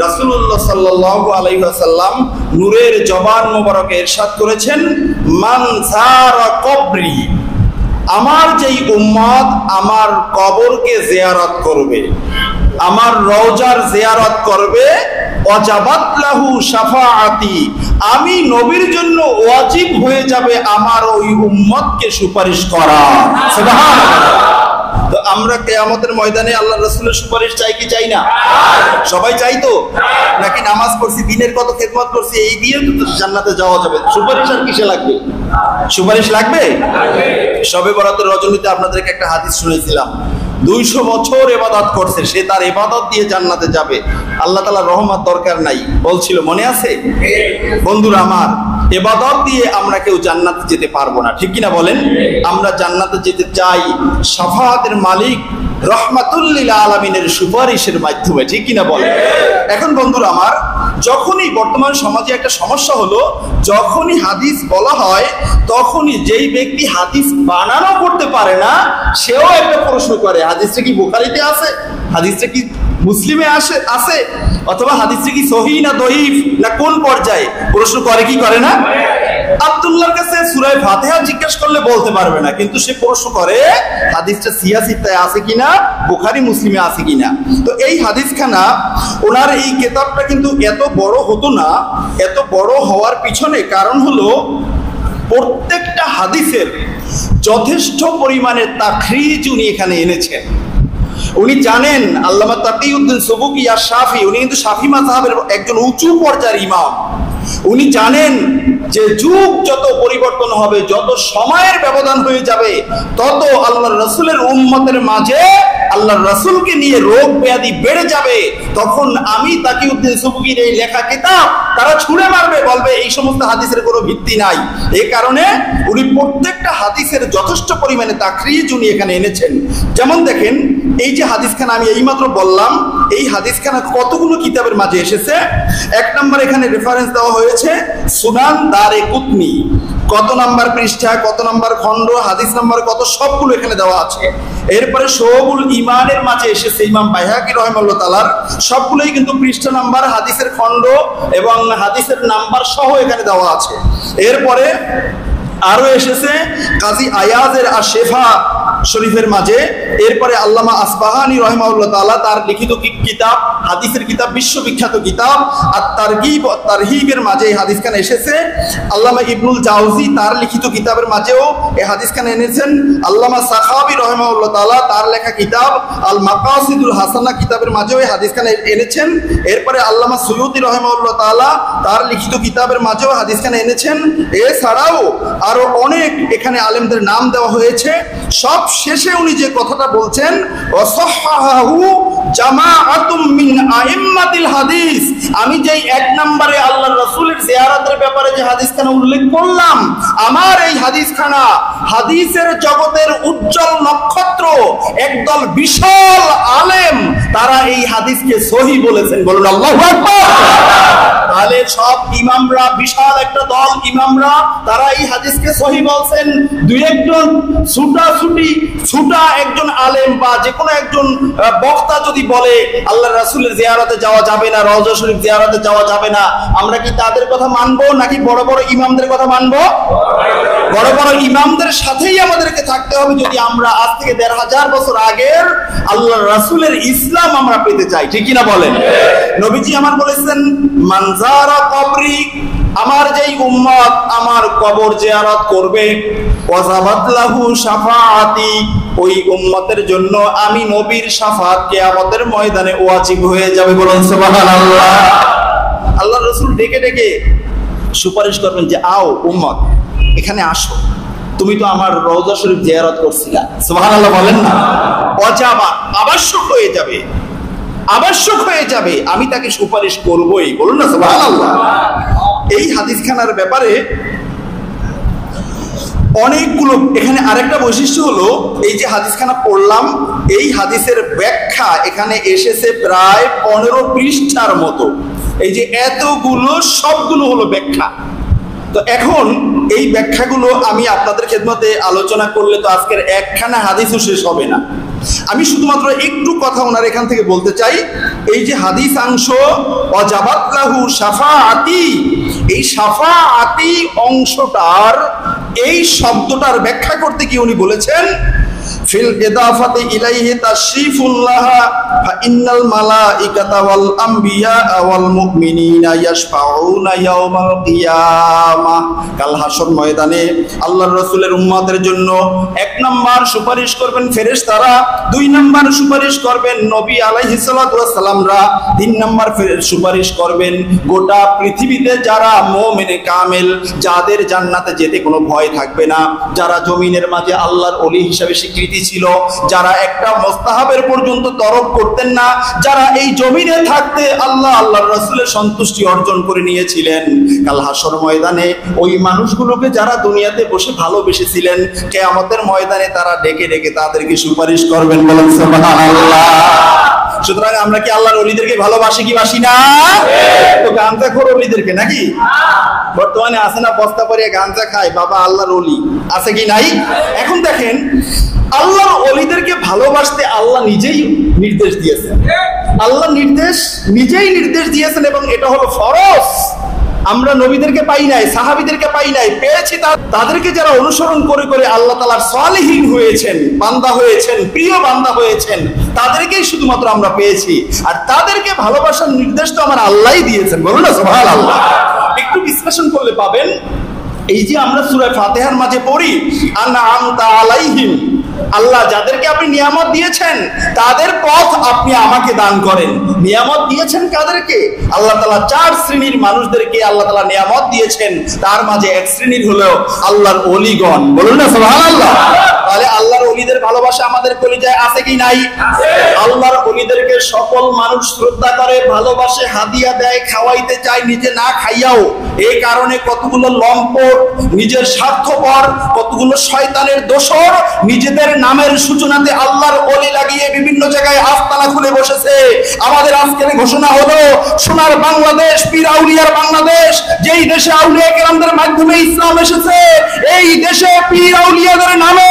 রাসূলুল্লাহ সাল্লাল্লাহু আলাইহি ওয়াসাল্লাম নূরের জবান মোবারকে ইরশাদ করেছেন, মান যারা কবরি, আমার যেই উম্মত আমার কবরকে জিয়ারত করবে, আমার রওজার জিয়ারত করবে, ওয়াজাবাত লাহু শাফাআতি, আমি নবীর জন্য ওয়াজিব হয়ে যাবে আমার ওই উম্মতকে সুপারিশ করা। সুবহানাল্লাহ। তো আমরা কিয়ামতের ময়দানে আল্লাহর রাসূলের সুপারিশ চাই কি চাই না? সবাই চাই তো? নাকি নামাজ পড়ছি, দিনের কত খেদমত করছি, এই দিয়ে তো জান্নাতে যাওয়া যাবে, সুপারিশ আর কিসে লাগবে? সুপারিশ লাগবে। শবে বরাতের রজনীতে আপনাদেরকে একটা হাদিস শুনেছিলাম, 200 বছর ইবাদত করছে, সে তার ইবাদত দিয়ে জান্নাতে যাবে, আল্লাহ তাআলার রহমত দরকার নাই বলছিল, মনে আছে? বন্ধুরা আমার, ইবাদত দিয়ে আমরা কেউ জান্নাতে যেতে পারবো না, ঠিক কিনা বলেন? আমরা জান্নাতে যেতে চাই শাফাআতের মালিক রহমাতুল লিল আলামিনের সুপারিশের মাধ্যমে, ঠিক কিনা বলেন? এখন বন্ধুরা আমার, যখনই বর্তমান সমাজে একটা সমস্যা হলো, যখনই হাদিস বলা হয় তখনই যেই ব্যক্তি হাদিস বানানো করতে পারে না সেও একটা প্রশ্ন করে, হাদিসটা কি বুখারীতে আছে, হাদিসটা কি মুসলিমে আছে, অথবা হাদিসটা কি সহিহ না দঈফ না কোন পর্যায়ে, প্রশ্ন করে কি করে না? আব্দুল্লাহর কাছে সূরা ফাতিহা জিজ্ঞেস করলে বলতে পারবে না, কিন্তু সে প্রশ্ন করে হাদিসটা সিয়াসিতায় আছে কিনা, বুখারী মুসলিমে আছে কিনা। তো এই হাদিসখানা, ওনার এই কিতাবটা কিন্তু এত বড় হতো না, এত বড় হওয়ার পিছনে কারণ হলো প্রত্যেকটা হাদিসের যথেষ্ট পরিমাণে তাখরিজ উনি এখানে এনেছেন। উনি জানেন, আল্লামা তাকিউদ্দিন সুবুকি আর শাফি, উনি কিন্তু শাফি মাযহাবের একজন উঁচু পর্যায়ের ইমাম। উনি জানেন যে যুগ যত পরিবর্তন হবে, যত সময়ের ব্যবধান হয়ে যাবে, তত আল্লাহর রাসূলের উম্মতের মাঝে আল্লাহর রাসূলকে নিয়ে রোগ ব্যাধি বেড়ে যাবে। তখন আমি তাকিউদ্দিন সুবুকির এই লেখা কিতাব তারা ছুঁড়ে মারবে, বলবে এই সমস্ত হাদিসের কোনো ভিত্তি নাই। এই কারণে উনি প্রত্যেকটা হাদিসের যথেষ্ট পরিমাণে তাখরিজ উনি এখানে এনেছেন। যেমন দেখেন, এই যে হাদিসখানা আমি এইমাত্র বললাম, এই হাদিসখানা কতগুলো কিতাবের মাঝে এসেছে। 1 নম্বর এখানে রেফারেন্স দেওয়া হয়েছে সুনান দারকুতনি, কত নাম্বার পৃষ্ঠা, কত নাম্বার খণ্ড, হাদিস নাম্বার কত, সবগুলো এখানে দেওয়া আছে। এরপরে শুউবুল ঈমানের মাঝে এসেছে ইমাম বাইহাকী রাহিমাহুল্লাহ তাআলার, সবগুলোই কিন্তু পৃষ্ঠা নাম্বার, হাদিসের খণ্ড এবং হাদিসের নাম্বার সহ এখানে দেওয়া আছে। এরপরে আরো এসেছে কাজী আয়াজের আশ-শিফা শরীফের মাঝে। এরপরে আল্লামা আসবাহানী রাহিমাহুল্লাহ তাআলা তার লিখিত কিতাব, হাদিসের কিতাব, বিশ্ববিখ্যাত কিতাব আত-তারগীব ওয়া তারহিবের মাঝে এই হাদিসখানা এসেছে। আল্লামা ইবনুল জাওজি তার লিখিত কিতাবের মাঝেও এই হাদিসখানা এনেছেন। আল্লামা সাখাবী রাহিমাহুল্লাহ তাআলা তার লেখা কিতাব আল মাকাসিদুল হাসানা কিতাবের মাঝেও এই হাদিসখানা এনেছেন। এরপরে আল্লামা সুয়ুতী রাহিমাহুল্লাহ তাআলা তার লিখিত কিতাবের মাঝেও হাদিসখানা এনেছেন। এছাড়াও আরো অনেক এখানে আলেমদের নাম দেওয়া হয়েছে। সব শেষে উনি যে কথাটা বলছেন, ওয়াসাহহাহু জামাআতুম মিন আইম্মাতিল হাদিস, আমি যেই 1 নম্বরে আল্লাহর রাসূলের জিয়ারতের ব্যাপারে যে হাদিসখানা উল্লেখ করলাম, আমার এই হাদিসখানা হাদিসের জগতের উজ্জ্বল নক্ষত্র একদল বিশাল আলেম, তারা এই হাদিসকে সহিহ বলেছেন। বলুন আল্লাহু আকবার। তাহলে সব ইমামরা, বিশাল একটা দল ইমামরা, তারা এই হাদিসকে সহিহ বলছেন। দুই একজন ছুটা একজন আলেম বা যে কোনো একজন বক্তা যদি বলে আল্লাহর রাসূলের জিয়ারতে যাওয়া যাবে না, রওজা শরীফ জিয়ারতে যাওয়া যাবে না, আমরা কি তাদের কথা মানবো নাকি বড় বড় ইমামদের কথা মানবো? বড় বড় ইমামদের সাথেই আমাদেরকে থাকতে হবে যদি আমরা আজ থেকে ১৫০০ বছর আগের আল্লাহর রাসূলের ইসলাম আমরা পেতে চাই, ঠিক কি না বলেন? নবীজি আমার বলেছেন, মান যারা কবরি, আমার যেই উম্মত আমার কবর জিয়ারত করবে, ওয়াজাবাত লাহু শাফাআতি, ওই উম্মতের জন্য আমি নবীর শাফাত কিয়ামতের ময়দানে ওয়াজিব হয়ে যাবে। বলুন সুবহানাল্লাহ। আল্লাহর রাসূল ডেকে ডেকে সুপারিশ করবেন যে আও উম্মত, এখানে আসো, তুমি তো আমার রওজা শরীফ জিয়ারত করছিলা। সুবহানাল্লাহ বলেন না? ওয়াজাবা, আবশ্যক হয়ে যাবে, আবশ্যক হয়ে যাবে, আমি তাকে সুপারিশ করবই। বলুন না সুবহানাল্লাহ। এই হাদিসখানার ব্যাপারে অনেকগুলো, এখানে আরেকটা বৈশিষ্ট্য হলো, এই যে হাদিসখানা পড়লাম, এই হাদিসের ব্যাখ্যা এখানে এসেছে প্রায় 15 পৃষ্ঠার মতো। এই যে এতগুলো, সবগুলো হলো ব্যাখ্যা। তো এখন এই ব্যাখ্যাগুলো আমি আপনাদের খেদমতে আলোচনা করলে তো আজকের একখানা হাদিসও শেষ হবে না। আমি শুধুমাত্র একটু কথা ওনার এখান থেকে বলতে চাই। এই যে হাদিস অংশ ওয়াজাবাত লাহু শাফাআতি, এই শাফাআতি অংশটার এই শব্দটার ব্যাখ্যা করতে গিয়ে উনি বলেছেন ফিল ইদাফাতি ইলাইহি তাশরিফুল্লাহ ফা ইন্নাল মালাইকাতা ওয়াল আমবিয়া ওয়াল মুমিনিনা ইয়াশফাউনা ইয়াওমাল কিয়ামাহ। কাল হাসর ময়দানে আল্লাহর রাসূলের উম্মতের জন্য 1 নাম্বার সুপারিশ করবেন ফেরেশতারা, 2 নাম্বার সুপারিশ করবেন নবী আলাইহিস সালাতু ওয়াস সালামরা, 3 নাম্বার সুপারিশ করবেন গোটা পৃথিবীতে যারা মুমিনে কামেল, যাদের জান্নাতে যেতে কোনো ভয় থাকবে না, যারা জমিনের মাঝে আল্লাহর ওলি হিসেবে স্বীকৃতি ছিল, যারা একটা মুস্তাহাবের পর্যন্ত তরক করতেন না, যারা এই জমিনে থাকতে আল্লাহর রাসূলের সন্তুষ্টি অর্জন করে নিয়েছিলেন, কাল হাসর ময়দানে ওই মানুষগুলোকে যারা দুনিয়াতে বসে ভালোবেসেছিলেন, কিয়ামতের ময়দানে তারা ডেকে ডেকে তাদেরকে সুপারিশ করবেন। বলেন সুবহানাল্লাহ। সুতরাং আমরা কি আল্লাহর ওলিদেরকে ভালোবাসি কি বাসি না? তো গাঁজাখোর ওলিদেরকে নাকি? বর্তমানে আছে না বস্তা পরিয়ে গাঁজা খায় বাবা আল্লাহর ওলি, আছে কি নাই? এখন দেখেন আল্লাহর ওলিদেরকে ভালোবাসতে আল্লাহ নিজেই নির্দেশ দিয়েছেন। আল্লাহ নিজেই নির্দেশ দিয়েছেন এবং এটা হলো ফরজ। আমরা নবীদেরকে পাই নাই, সাহাবীদেরকে পাই নাই, পেয়েছি তাদেরকে যারা অনুসরণ করে করে আল্লাহ তাআলার সালেহীন হয়েছেন, বান্দা হয়েছেন, প্রিয় বান্দা হয়েছেন, তাদেরকেই শুধুমাত্র আমরা পেয়েছি। আর তাদেরকে ভালোবাসার নির্দেশ তো আমার আল্লাহই দিয়েছেন। বলুন না সুবহানাল্লাহ। একটু বিশ্লেষণ করলে পাবেন, এই যে আমরা সূরা ফাতিহার মাঝে পড়ি আনআমতা আলাইহিম, আল্লাহ যাদেরকে আপনি নিয়ামত দিয়েছেন তাদের পথ আপনি আমাকে দান করেন। নিয়ামত দিয়েছেন কাদেরকে? আল্লাহ তাআলা 4 শ্রেণীর মানুষদেরকে আল্লাহ তাআলা নিয়ামত দিয়েছেন, তার মাঝে এক শ্রেণীর হলো আল্লাহর ওলিগণ। বলুন না সুবহানাল্লাহ। তাহলে আল্লাহর ওলিদের ভালোবাসা আমাদের কলিজায় আছে কি নাই? আল্লাহর ওলিদেরকে সকল মানুষ শ্রদ্ধা করে, ভালোবাসে, হাদিয়া দেয়, খাওয়াইতে চায়, নিজে না খাইয়াও। এই কারণে কতগুলো লম্পট, নিজের স্বার্থপর, কতগুলো শয়তানের দোসর নিজেদের নামের সূচনাতে আল্লাহর ওলি লাগিয়ে বিভিন্ন জায়গায় আস্তানা খুলে বসেছে। আমাদের আজকের ঘোষণা হলো সোনার বাংলাদেশ, পীর আউলিয়ার বাংলাদেশ, যেই দেশে আউলিয়া কেরামদের মাধ্যমে ইসলাম এসেছে, এই দেশে পীর আউলিয়াদের নামে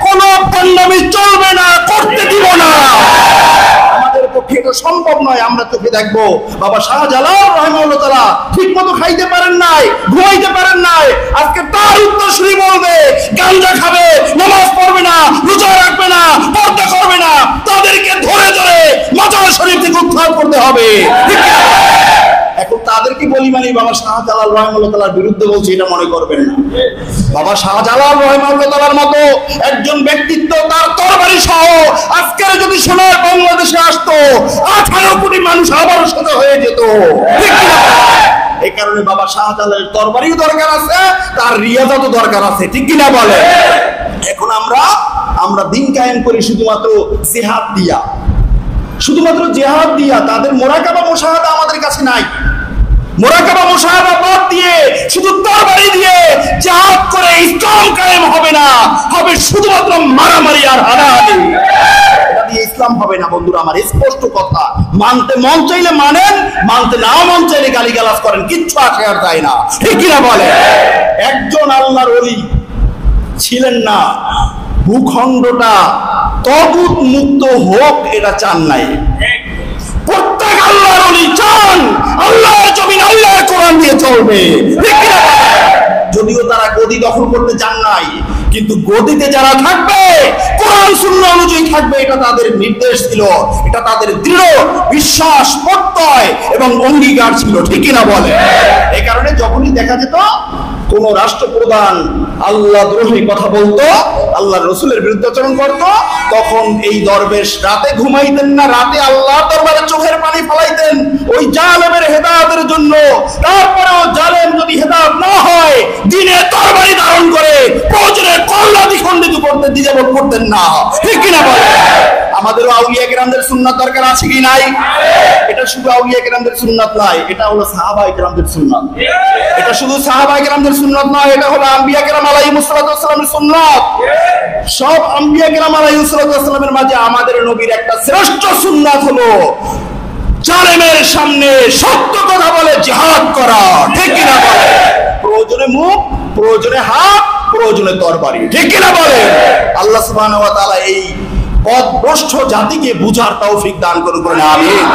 কোনো পান্ডামি চলবে না, করতে দিব না। আমাদের পক্ষে এটা সম্ভব নয়। আমরা চোখে দেখবো বাবা শাহজালাল রাহিমাহুল্লাহ তাআলা ঠিকমতো খাইতে পারেন নাই, ঘুমাইতে পারেন নাই, আজকে তার উত্তরসূরি বলবে গাঞ্জা খাবে, নামাজ পড়বে না, রোজা রাখবে না, পর্দা করবে না, তাদেরকে ধরে ধরে মাজার শরীফ থেকে উদ্ধার করতে হবে। এখন তাদেরকে বলি মানে বাবা শাহজালাল রাহিমাহুল্লাহ তাআলার বিরুদ্ধে বলছি এটা মনে করবেন না। বাবা শাহজালাল রাহিমাহুল্লাহ তাআলার মতো একজন ব্যক্তিত্ব, তার তরবারি সহ আজকের যদি সোনার বাংলাদেশে আসতো 18 কোটি মানুষ আবার সোজা হয়ে যেত। ঠিক কি না? এই কারণে বাবা শাহজালালের তরবারিও দরকার আছে, তার রিয়াজাতও দরকার আছে। ঠিক কি না বলে? এখন আমরা দিন কায়েম করি শুধুমাত্র জিহাদ দিয়া, শুধুমাত্র জিহাদ দিয়া। তাদের মুরাকাবা মুশাহাদা আমাদের কাছে নাই। মুরাকাবা মুশাহাদা বাদ দিয়ে শুধু তরবারি দিয়ে জিহাদ করে ইসলাম কায়েম হবে না, হবে শুধুমাত্র মারামারি আর হানাহানি। এটা দিয়ে ইসলাম হবে না বন্ধুরা আমার, স্পষ্ট কথা। মানতে মন চাইলে মানেন, মানতে না মন চাইলে গালিগালাজ করেন, কিচ্ছু আসে আর যায় না। ঠিক কিনা বলে? একজন আল্লাহর ওলি ছিলেন না, ভূখণ্ডটা তাগুত মুক্ত হোক এটা চান নাই। প্রত্যেক আল্লাহর ওলি চান আল্লাহর জমিন আল্লাহর কোরআন দিয়ে চলবে। যদিও তারা গদি দখল করতে চান নাই, কিন্তু গদিতে যারা থাকবে কোরআন সুন্নাহ অনুযায়ী থাকবে, এটা তাদের নির্দেশ ছিল, এটা তাদের দৃঢ় বিশ্বাস, প্রত্যয় এবং অঙ্গীকার ছিল। ঠিক কিনা বলে? এই কারণে যখনই দেখা যেত কোন রাষ্ট্রপ্রধান আল্লাহ দ্রোহী কথা বলতো, আল্লাহর রাসূলের বিরুদ্ধাচরণ করত, তখন এই দরবেশ রাতে ঘুমাইতেন না, রাতে আল্লাহর দরবারে চোখের পানি ফলাইতেন ওই জালেমের হেদায়েতের জন্য। তারপরেও জালেম যদি হেদায়েত না হয়, দিনে তরবারি ধারণ করে প্রয়োজনে কল্লা দ্বিখণ্ডিত করতে দ্বিধাবোধ করতেন না। ঠিক কিনা বলে? আমাদেরও আউলিয়া কেরামদের সুন্নাত দরকার আছে কি নাই? এটা শুধু আউলিয়া কেরামদের সুন্নাত নয়, এটা হলো সাহাবায়ে কেরামদের সুন্নাত। এটা শুধু সাহাবায়ে কেরামদের সুন্নাত নয়, এটা হলো আম্বিয়া কেরাম আলাইহিস সালামের সুন্নাত। সব আম্বিয়া কেরাম আলাইহিস সালামের মাঝে আমাদের নবীর একটা শ্রেষ্ঠ সুন্নাত হলো জালেমের সামনে সত্য কথা বলে জিহাদ করা। ঠিক কিনা বলে? প্রয়োজনে মুখ, প্রয়োজনে হাত, প্রয়োজনে তরবারি। ঠিক কিনা বলে? আল্লাহ সুবহানাহু ওয়া তাআলা এই পথভ্রষ্ট জাতিকে বুঝার তৌফিক দান করুন, আমিন।